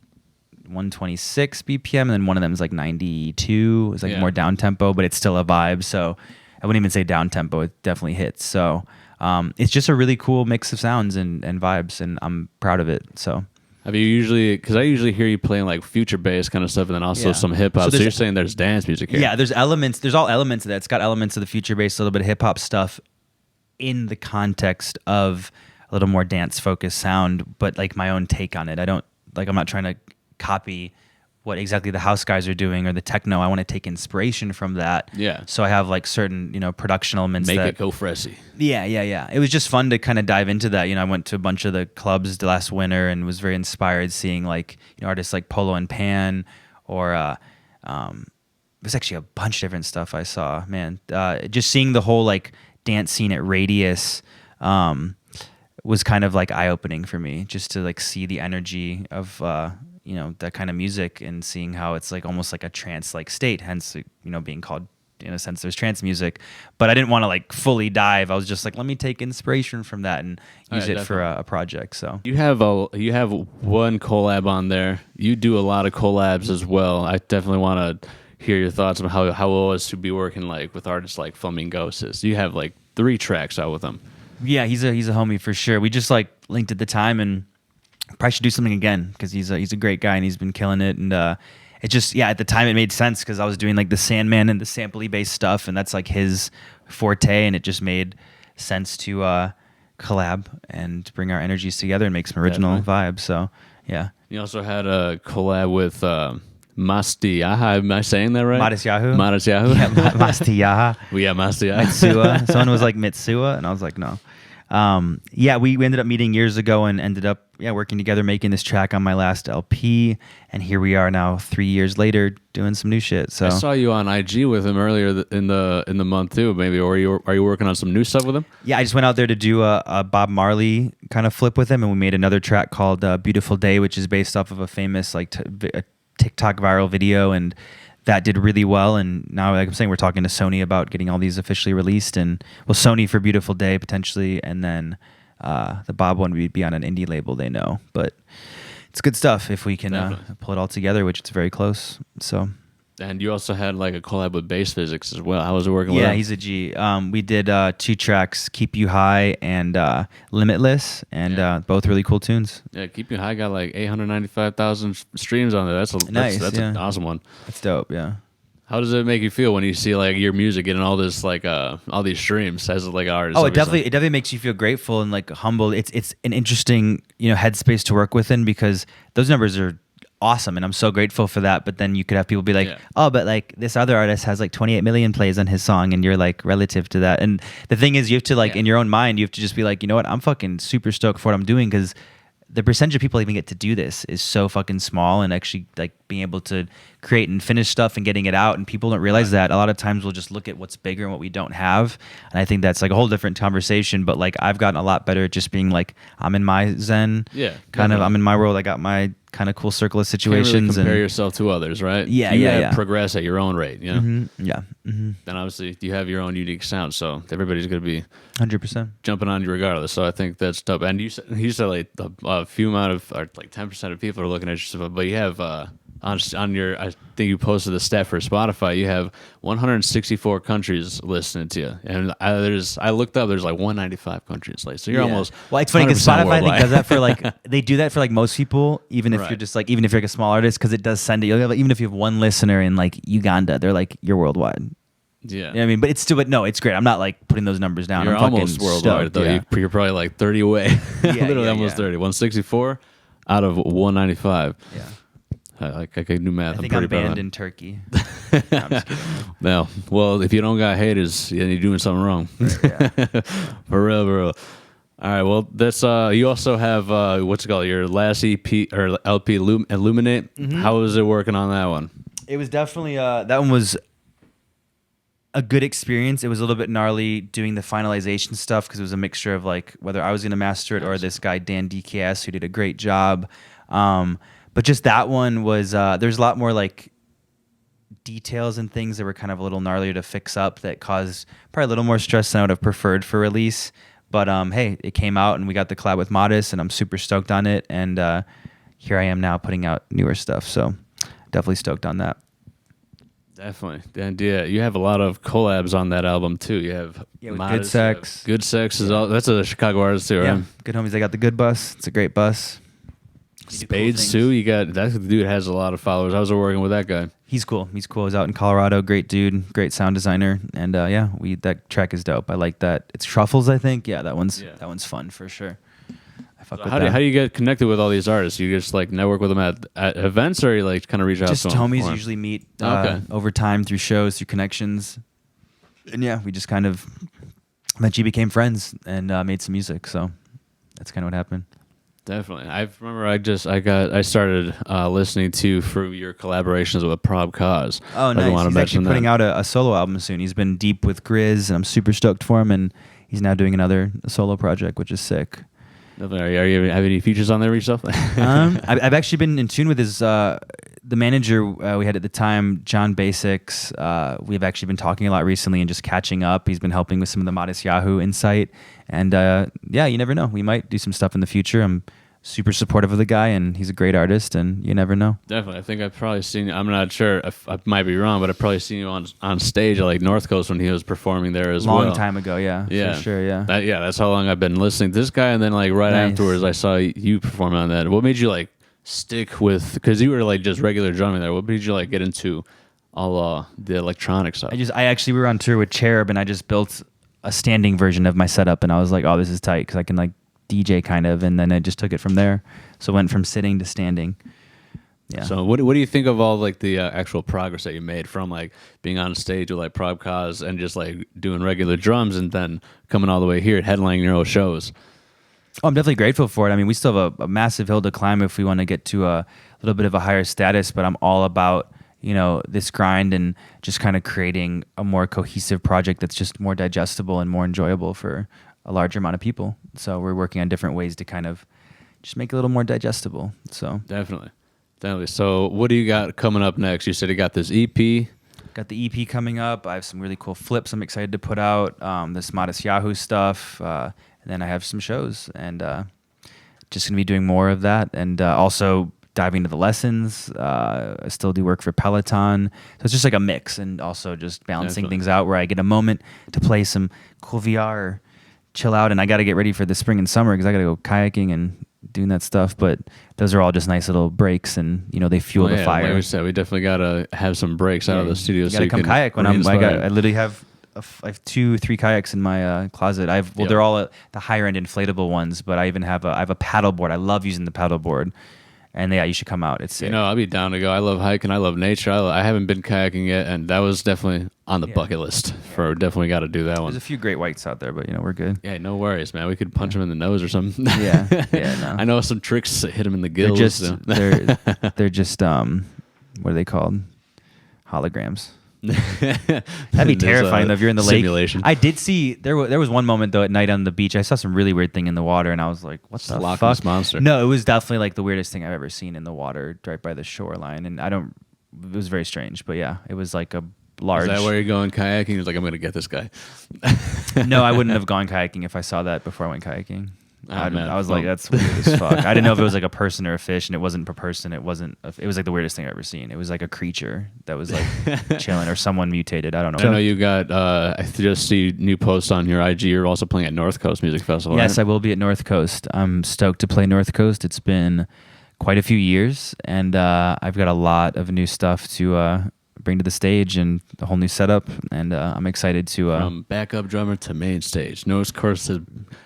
Speaker 2: 126 BPM. And then one of them is like 92. It's like more down tempo, but it's still a vibe. So I wouldn't even say down tempo. It definitely hits. So it's just a really cool mix of sounds and vibes. And I'm proud of it. So.
Speaker 1: Have you usually, because I usually hear you playing like future bass kind of stuff and then also some hip hop. So you're saying there's dance music here?
Speaker 2: Yeah, there's all elements of that. It's got elements of the future bass, a little bit of hip hop stuff in the context of a little more dance focused sound, but like my own take on it. I'm not trying to copy what exactly the house guys are doing or the techno. I want to take inspiration from that.
Speaker 1: Yeah.
Speaker 2: So I have like certain, production elements.
Speaker 1: Make it Cofresi.
Speaker 2: Yeah. It was just fun to kind of dive into that. I went to a bunch of the clubs the last winter and was very inspired seeing like, artists like Polo and Pan or there's actually a bunch of different stuff I saw, man. Just seeing the whole like dance scene at Radius was kind of like eye-opening for me, just to like see the energy of that kind of music, and seeing how it's like almost like a trance like state, hence being called, in a sense, there's trance music. But I didn't want to like fully dive. I was just like, let me take inspiration from that and use it for a project. So
Speaker 1: you have one collab on there. You do a lot of collabs as well. I definitely want to hear your thoughts on how it was to be working like with artists like Flamingosas. You have like 3 tracks out with them.
Speaker 2: Yeah, he's a homie for sure. We just like linked at the time, and probably should do something again, because he's a great guy and he's been killing it. And it just, at the time it made sense, because I was doing like the Sandman and the sampley based stuff, and that's like his forte, and it just made sense to collab and bring our energies together and make some original vibes. So yeah.
Speaker 1: You also had a collab with Mastiyaha. Am I saying that right?
Speaker 2: Matisyahu.
Speaker 1: Matisyahu.
Speaker 2: Yeah, Mastiyaha.
Speaker 1: Yeah, Mastiyaha.
Speaker 2: Mitsuha. Someone was like Mitsuha, and I was like, no. We ended up meeting years ago and ended up working together, making this track on my last LP, and here we are now 3 years later doing some new shit. So
Speaker 1: I saw you on IG with him earlier in the month too, maybe. Or are you working on some new stuff with him?
Speaker 2: Yeah, I just went out there to do a Bob Marley kind of flip with him, and we made another track called "Beautiful Day," which is based off of a famous like a TikTok viral video, and that did really well. And now, like I'm saying, we're talking to Sony about getting all these officially released, and Sony for Beautiful Day potentially, and then the Bob one would be on an indie label they know. But it's good stuff if we can pull it all together, which it's very close. So.
Speaker 1: And you also had like a collab with Bass Physics as well. How was it working with him?
Speaker 2: Yeah, he's a G. We did 2 tracks, Keep You High and Limitless, and both really cool tunes.
Speaker 1: Yeah, Keep You High got like 895,000 streams on there. That's an awesome one.
Speaker 2: That's dope, yeah.
Speaker 1: How does it make you feel when you see like your music getting all this like all these streams as like an artist?
Speaker 2: Oh, it definitely makes you feel grateful and like humble. It's an interesting headspace to work within, because those numbers are awesome, and I'm so grateful for that. But then you could have people be like, oh, but like this other artist has like 28 million plays on his song, and you're like relative to that. And the thing is, you have to like in your own mind, you have to just be like, you know what, I'm fucking super stoked for what I'm doing, because the percentage of people even get to do this is so fucking small, and actually like being able to create and finish stuff and getting it out, and people don't realize that. A lot of times we'll just look at what's bigger and what we don't have, and I think that's like a whole different conversation. But like I've gotten a lot better at just being like, I'm in my zen, I'm in my world, I got my kind of cool circle of situations.
Speaker 1: Can't really compare yourself to others, right?
Speaker 2: You
Speaker 1: progress at your own rate, you know?
Speaker 2: Mm-hmm. Yeah. Mm-hmm.
Speaker 1: And obviously you have your own unique sound, so everybody's going to be
Speaker 2: 100%
Speaker 1: jumping on you regardless. So I think that's dope. And you said like a few amount of, or like 10% of people are looking at your stuff, but you have on your, I think you posted the stat for Spotify, you have 164 countries listening to you, and I looked up, there's like 195 countries, like, so you're almost.
Speaker 2: Well, it's funny because Spotify I think does that for like they do that for like most people, even if you're just like, even if you're like a small artist, because it does send it. Even if you have one listener in like Uganda, they're like, you're worldwide.
Speaker 1: Yeah,
Speaker 2: you know what I mean, but no, it's great. I'm not like putting those numbers down.
Speaker 1: You're
Speaker 2: I'm
Speaker 1: almost worldwide, though. You're probably like 30 away. Literally almost 30. 164 out of 195.
Speaker 2: Yeah.
Speaker 1: I can do math.
Speaker 2: I think I'm banned in Turkey. No, I'm just kidding.
Speaker 1: No. Well, if you don't got haters, then you're doing something wrong.
Speaker 2: Right,
Speaker 1: For real. All right. Well, that's you also have what's it called? Your last EP or LP, Illuminate. Mm-hmm. How was it working on that one?
Speaker 2: It was definitely that one was a good experience. It was a little bit gnarly doing the finalization stuff, because it was a mixture of like whether I was going to master it or this guy Dan DKS, who did a great job. But just that one was, there's a lot more like details and things that were kind of a little gnarlier to fix up, that caused probably a little more stress than I would have preferred for release. But hey, it came out and we got the collab with Modest, and I'm super stoked on it. And here I am now putting out newer stuff. So definitely stoked on that.
Speaker 1: Definitely. And yeah, you have a lot of collabs on that album too. You have
Speaker 2: Good Sex.
Speaker 1: Good Sex is all, that's a Chicago artist too, right?
Speaker 2: Yeah, Good Homies. I got the Good Bus. It's a great bus.
Speaker 1: Spades too. You got that dude has a lot of followers. How's it working with that guy?
Speaker 2: He's cool. He's out in Colorado. Great dude. Great sound designer. And that track is dope. I like that. It's Truffles, I think. Yeah, that one's fun for sure. I fuck with that.
Speaker 1: How do you get connected with all these artists? You just like network with them at events, or you like kind of reach out to them?
Speaker 2: Just homies usually meet over time through shows, through connections. And yeah, we just kind of eventually became friends and made some music. So that's kind of what happened.
Speaker 1: Definitely. I remember I started listening to through your collaborations with Prob Cause.
Speaker 2: Oh, nice. He's actually putting out a solo album soon. He's been deep with Grizz, and I'm super stoked for him. And he's now doing another solo project, which is sick.
Speaker 1: Definitely. Are you have any features on there yourself?
Speaker 2: I've actually been in tune with his the manager we had at the time, John Basics. We've actually been talking a lot recently and just catching up. He's been helping with some of the Modest Yahoo insight, and yeah, you never know. We might do some stuff in the future. I'm super supportive of the guy, and he's a great artist, and you never know.
Speaker 1: Definitely. I think I've probably seen you. I'm not sure if I might be wrong, but I've probably seen you on stage at like North Coast when he was performing there as well.
Speaker 2: Long time ago, yeah. For sure, yeah.
Speaker 1: That's how long I've been listening to this guy, and then like right afterwards I saw you perform on that. What made you like stick with, because you were like just regular drumming there, what made you like get into all the electronic stuff?
Speaker 2: We were on tour with Cherub, and I just built a standing version of my setup, and I was like, oh, this is tight because I can like DJ kind of, and then I just took it from there. So it went from sitting to standing. Yeah.
Speaker 1: So what do you think of all like the actual progress that you made from like being on stage with like Prob Cause and just like doing regular drums and then coming all the way here headlining your own shows?
Speaker 2: Oh, I'm definitely grateful for it. I mean, we still have a massive hill to climb if we want to get to a little bit of a higher status, but I'm all about, you know, this grind and just kind of creating a more cohesive project that's just more digestible and more enjoyable for a larger amount of people. So we're working on different ways to kind of just make it a little more digestible. So
Speaker 1: Definitely. So what do you got coming up next? You said you got this EP.
Speaker 2: Got the EP coming up. I have some really cool flips I'm excited to put out. This Modest Yahoo stuff. And then I have some shows, and just going to be doing more of that. And also diving into the lessons. I still do work for Peloton. So it's just like a mix, and also just balancing things out where I get a moment to play some cool VR or chill out. And I got to get ready for the spring and summer because I got to go kayaking and doing that stuff. But those are all just nice little breaks, and you know, they fuel the fire.
Speaker 1: Like we said, we definitely got to have some breaks out of the studio.
Speaker 2: You got to come kayak when I literally have I have 2-3 kayaks in my closet. They're all the higher end inflatable ones, but I even have a paddle board. I love using the paddle board. And yeah, you should come out. It's sick.
Speaker 1: You know, I'll be down to go. I love hiking. I love nature. I haven't been kayaking yet, and that was definitely on the bucket list. For definitely got to do that one.
Speaker 2: There's a few great whites out there, but you know, we're good.
Speaker 1: Yeah, no worries, man. We could punch them in the nose or something.
Speaker 2: Yeah. No.
Speaker 1: I know some tricks that hit them in the gills.
Speaker 2: They're just what are they called? Holograms. That'd be terrifying though if you're in the
Speaker 1: simulation.
Speaker 2: Lake. I did see there was one moment though at night on the beach. I saw some really weird thing in the water, and I was like, "What the
Speaker 1: Loch
Speaker 2: fuck?"
Speaker 1: Ness monster.
Speaker 2: No, it was definitely like the weirdest thing I've ever seen in the water, right by the shoreline. And it was very strange, but yeah, it was like a large.
Speaker 1: Is that where you're going kayaking? You're like, I'm gonna get this guy.
Speaker 2: No, I wouldn't have gone kayaking if I saw that before I went kayaking. I was like, that's weird as fuck. I didn't know if it was like a person or a fish, and it wasn't a person. It was like the weirdest thing I've ever seen. It was like a creature that was like chilling, or someone mutated. I don't know.
Speaker 1: I know you got, I just see new posts on your IG. You're also playing at North Coast Music Festival,
Speaker 2: Yes,
Speaker 1: right?
Speaker 2: I will be at North Coast. I'm stoked to play North Coast. It's been quite a few years, and I've got a lot of new stuff to bring to the stage and a whole new setup, and I'm excited to
Speaker 1: from backup drummer to main stage. North Coast has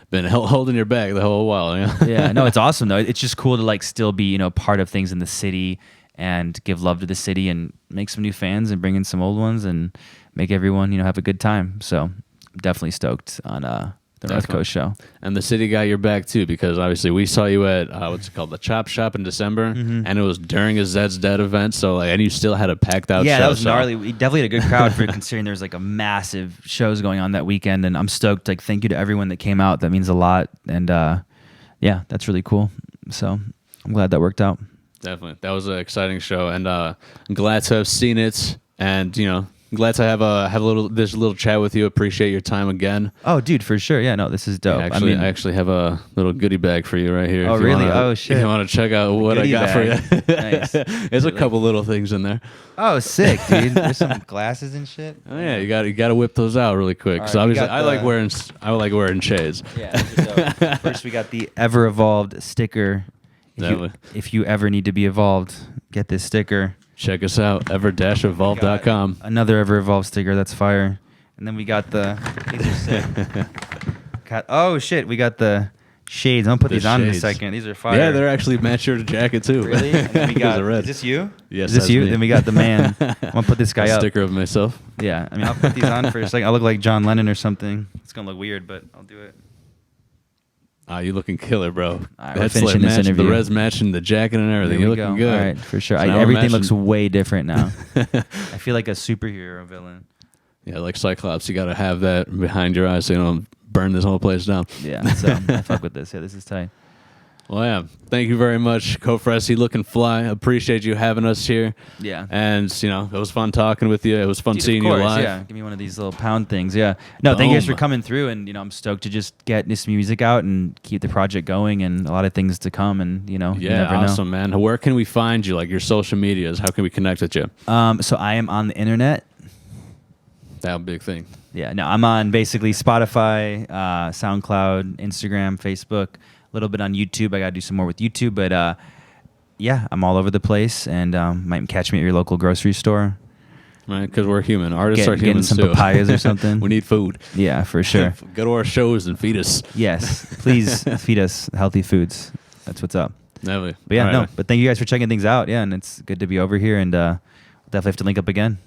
Speaker 1: been holding your back the whole while.
Speaker 2: Yeah, no, it's awesome though. It's just cool to like still be, you know, part of things in the city and give love to the city and make some new fans and bring in some old ones and make everyone, you know, have a good time. So I'm definitely stoked on the North Coast show.
Speaker 1: And the city got your back too, because obviously we saw you at what's it called, the Chop Shop in December, and it was during a Zed's Dead event. So and you still had a packed out show.
Speaker 2: Yeah, that was gnarly. We definitely had a good crowd for considering there's like a massive shows going on that weekend, and I'm stoked. Like, thank you to everyone that came out. That means a lot, and yeah, that's really cool. So I'm glad that worked out.
Speaker 1: Definitely, that was an exciting show, and I'm glad to have seen it, and you know. Glad to have a little chat with you. Appreciate your time again.
Speaker 2: Oh, dude, for sure. Yeah, no, this is dope.
Speaker 1: Yeah, I actually have a little goodie bag for you right here.
Speaker 2: Oh, really? Oh, shit.
Speaker 1: If you want to check out what I got
Speaker 2: bag.
Speaker 1: for you.
Speaker 2: Nice.
Speaker 1: There's a couple little things in there.
Speaker 2: Oh, sick, dude. There's some glasses and shit.
Speaker 1: Oh yeah, you got to whip those out really quick.
Speaker 2: Right,
Speaker 1: so obviously, I like wearing shades.
Speaker 2: Yeah. Dope. First, we got the Ever Evolved sticker. If you ever need to be evolved, get this sticker.
Speaker 1: Check us out, ever-evolve.com.
Speaker 2: Another Ever Evolved sticker, that's fire. And then we got these are sick. Oh shit, we got the shades. I'm gonna put these on in a second. These are fire.
Speaker 1: Yeah, they're actually match your jacket too.
Speaker 2: Really? And then we got,
Speaker 1: red.
Speaker 2: is this you?
Speaker 1: Yes,
Speaker 2: is this you?
Speaker 1: me.
Speaker 2: Then we got the man. I'm gonna put this guy up.
Speaker 1: Sticker of myself.
Speaker 2: Yeah, I mean, I'll put these on for a second. I look like John Lennon or something. It's gonna look weird, but I'll do it.
Speaker 1: You looking killer, bro.
Speaker 2: All right, we're
Speaker 1: That's
Speaker 2: finishing this
Speaker 1: matching,
Speaker 2: interview.
Speaker 1: the res matching the jacket and everything.
Speaker 2: There
Speaker 1: You're
Speaker 2: we
Speaker 1: looking
Speaker 2: go.
Speaker 1: good.
Speaker 2: All right, for sure.
Speaker 1: So now we're
Speaker 2: Everything looks
Speaker 1: matching-
Speaker 2: way different now. I feel like a superhero villain.
Speaker 1: Yeah, like Cyclops, you got to have that behind your eyes so you don't burn this whole place down.
Speaker 2: Yeah, so I fuck with this. Yeah, this is tight.
Speaker 1: Well, yeah. Thank you very much, Cofresi. Looking fly. Appreciate you having us here.
Speaker 2: Yeah.
Speaker 1: And, it was fun talking with you. It was fun
Speaker 2: Dude,
Speaker 1: seeing
Speaker 2: of course,
Speaker 1: you live.
Speaker 2: Yeah, give me one of these little pound things. Yeah. No, thank you guys for
Speaker 1: Boom.
Speaker 2: coming through, and I'm stoked to just get this music out and keep the project going, and a lot of things to come, and you
Speaker 1: Yeah,
Speaker 2: never
Speaker 1: awesome, man. Where can we find you? Like your social medias? How can we connect with you?
Speaker 2: know. So I am on the internet.
Speaker 1: That big thing.
Speaker 2: Yeah, no, I'm on basically Spotify, SoundCloud, Instagram, Facebook, a little bit on YouTube. I got to do some more with YouTube, but yeah, I'm all over the place, and might catch me at your local grocery store.
Speaker 1: Right, because we're human. Artists are
Speaker 2: Getting
Speaker 1: humans
Speaker 2: some
Speaker 1: too.
Speaker 2: papayas or something.
Speaker 1: We need food.
Speaker 2: Yeah, for sure.
Speaker 1: Go to our shows and feed us.
Speaker 2: Yes, please feed us healthy foods. That's what's up.
Speaker 1: Definitely.
Speaker 2: But yeah,
Speaker 1: All
Speaker 2: no.
Speaker 1: right.
Speaker 2: But thank you guys for checking things out. Yeah, and it's good to be over here, and definitely have to link up again.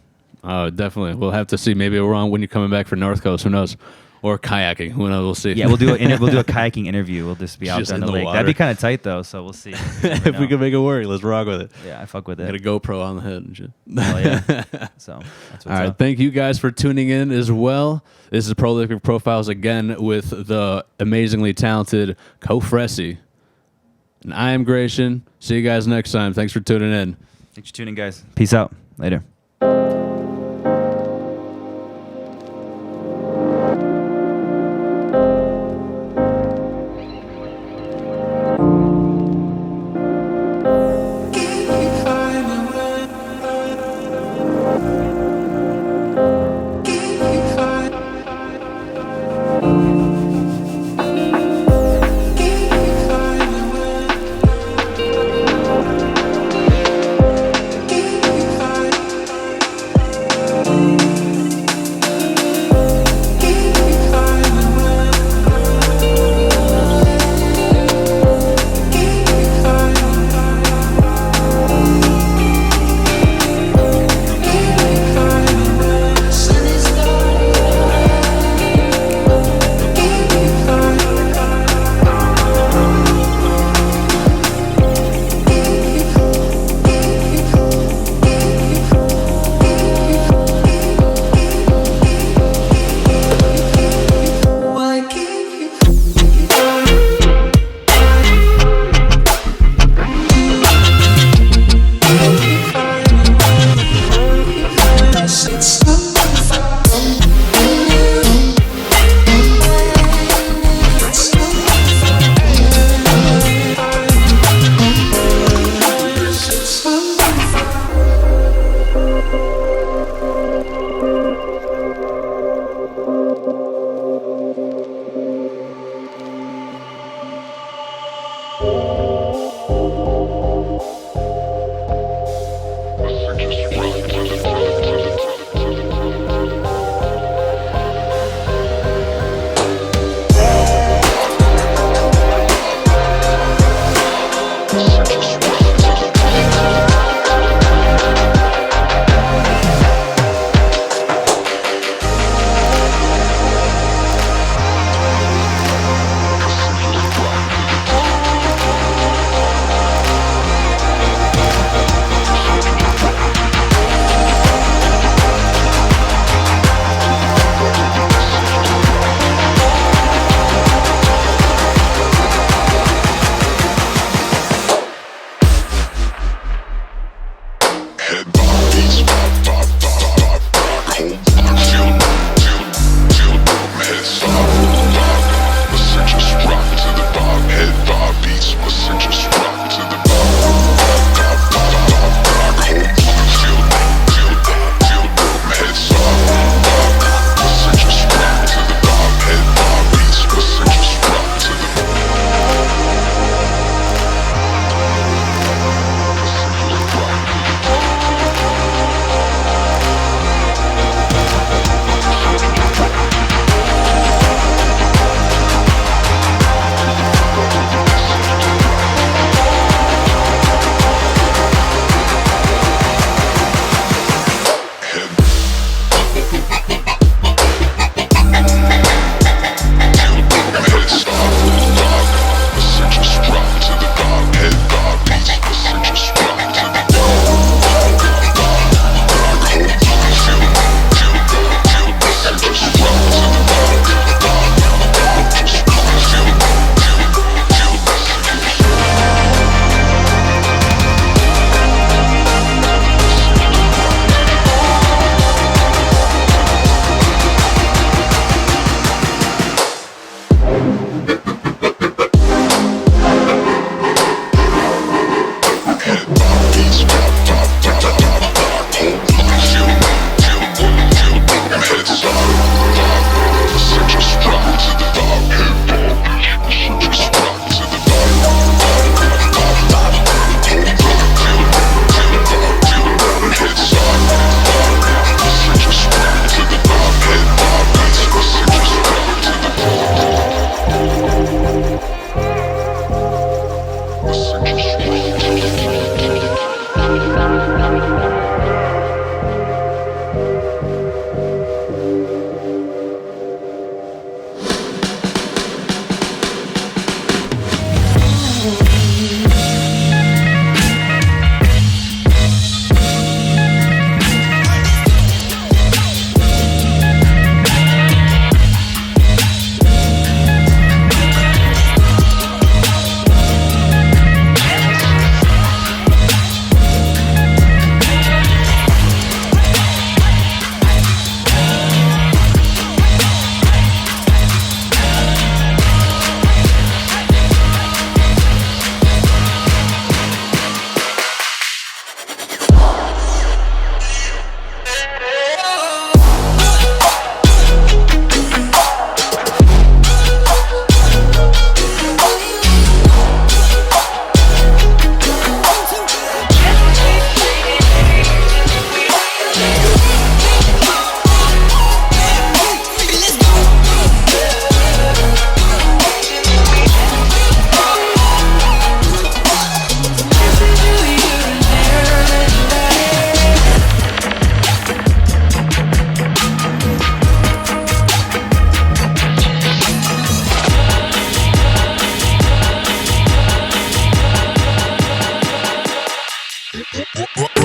Speaker 1: Oh, definitely. We'll have to see. Maybe we're on when you're coming back for North Coast. Who knows? Or kayaking. Who knows? We'll see.
Speaker 2: Yeah, we'll do a kayaking interview. We'll just be out
Speaker 1: Just
Speaker 2: there on
Speaker 1: in
Speaker 2: the
Speaker 1: the
Speaker 2: lake.
Speaker 1: water.
Speaker 2: That'd be kind of tight though. So we'll see.
Speaker 1: If we can make it work, let's rock with it.
Speaker 2: Yeah, I fuck with
Speaker 1: Get a
Speaker 2: it.
Speaker 1: GoPro on the head and shit.
Speaker 2: Hell yeah. So that's what's
Speaker 1: All right.
Speaker 2: up.
Speaker 1: Thank you guys for tuning in as well. This is Prolific Profiles again with the amazingly talented Cofresi. And I am Gratian. See you guys next time. Thanks for tuning in.
Speaker 2: Thanks for tuning, guys. Peace out. Later.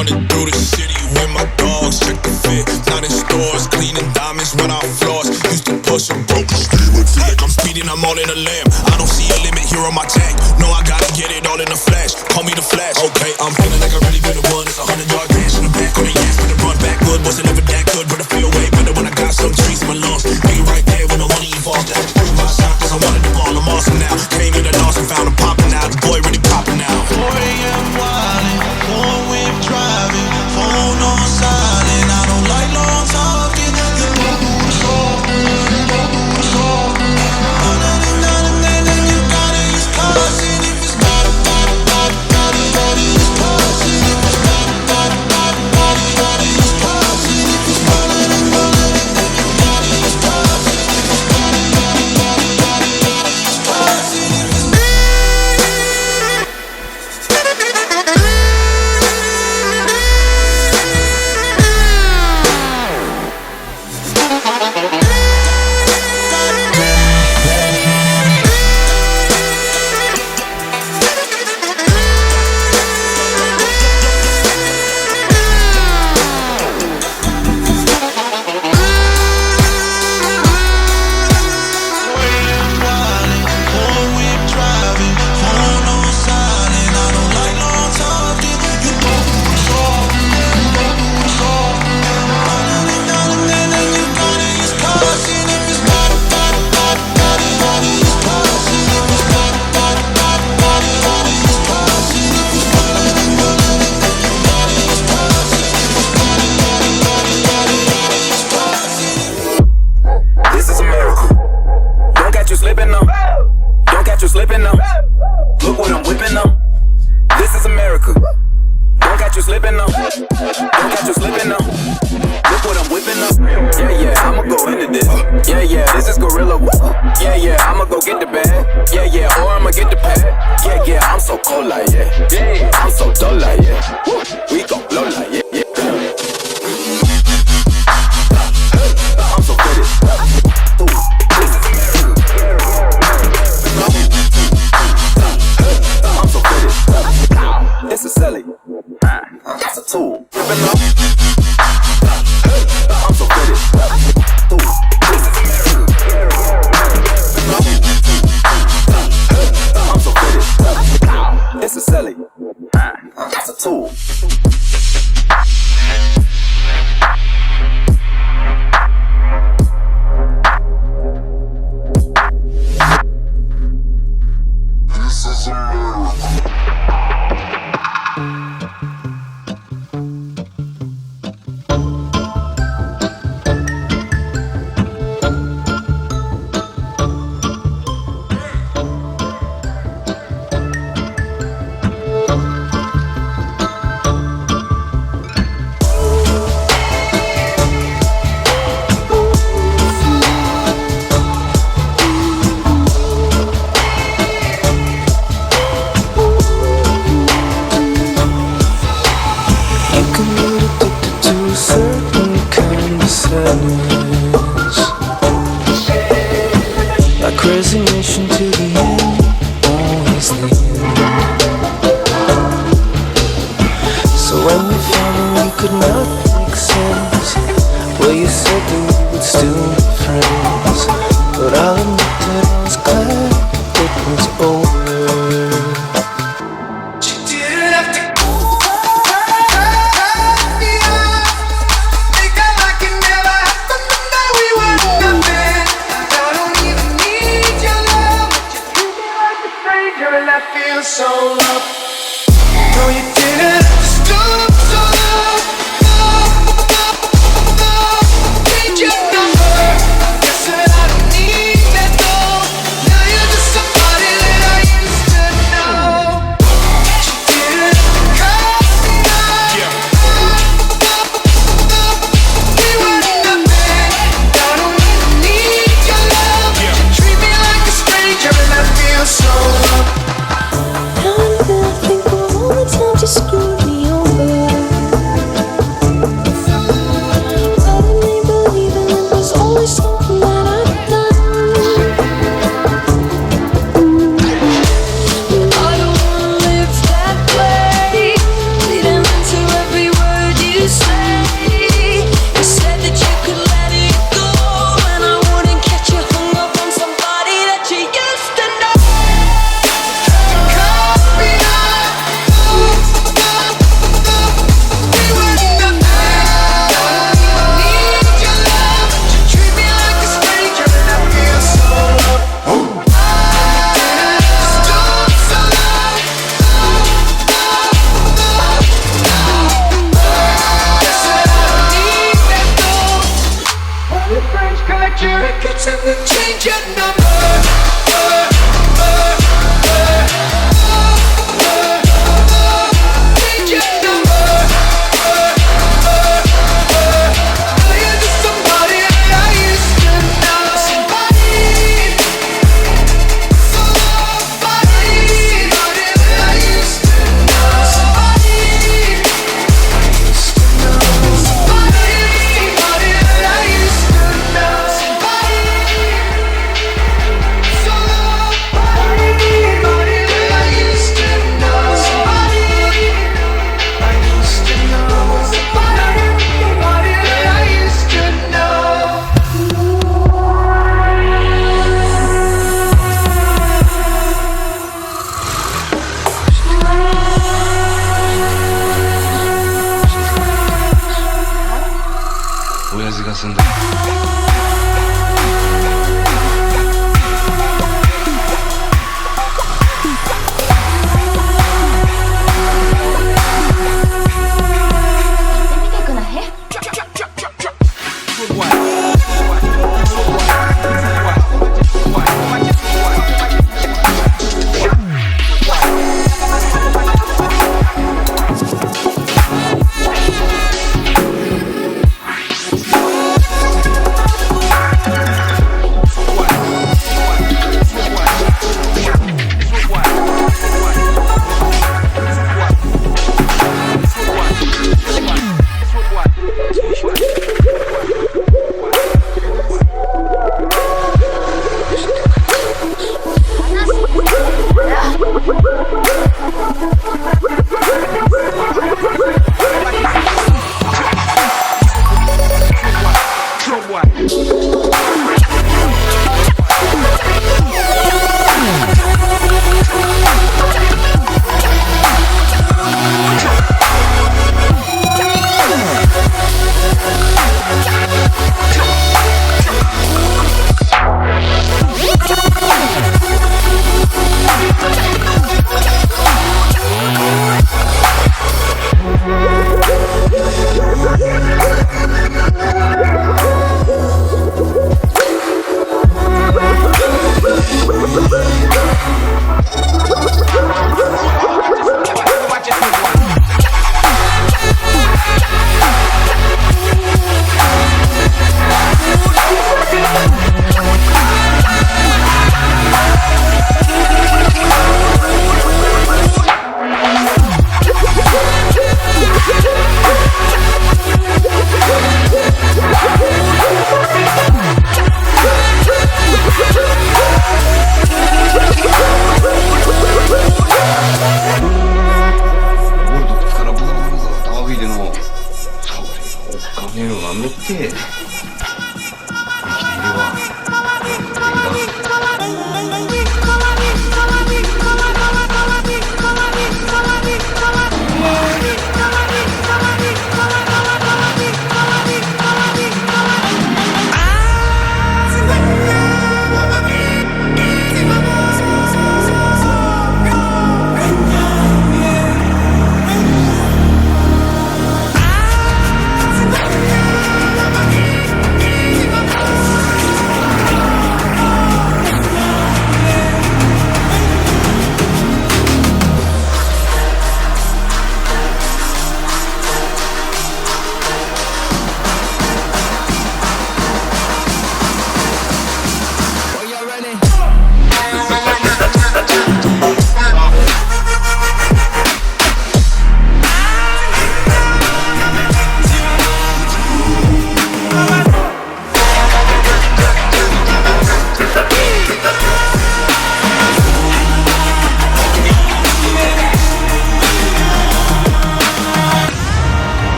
Speaker 3: Running through the city with my dogs, check the fit. Not in stores, cleaning diamonds when I floss. Used to push a broken steamer. Feel like I'm speeding, I'm all in a lamb. I don't see a limit here on my tank. No, I gotta get it all in the flash. Call me the Flash. Okay, I'm feeling like I really been the one. It's 100-yard dash in the back on the ass with a run back good. Wasn't ever that good, but I feel way better when I got some trees in my lungs. Be right there when the money involved. That's my shot, cause I wanted the ball. I'm awesome now. Came in the lost and found him popping out. The boy really popping now.
Speaker 4: 4 a.m. wildin', four-whip driving, phone on silent. I don't like long talking. You go through the soft, you go through the soft. Then you gotta use caution. If it's gotta use caution. If it's gotta use caution. If it's gotta then you gotta use caution. If it's gotta use caution. If it's No, you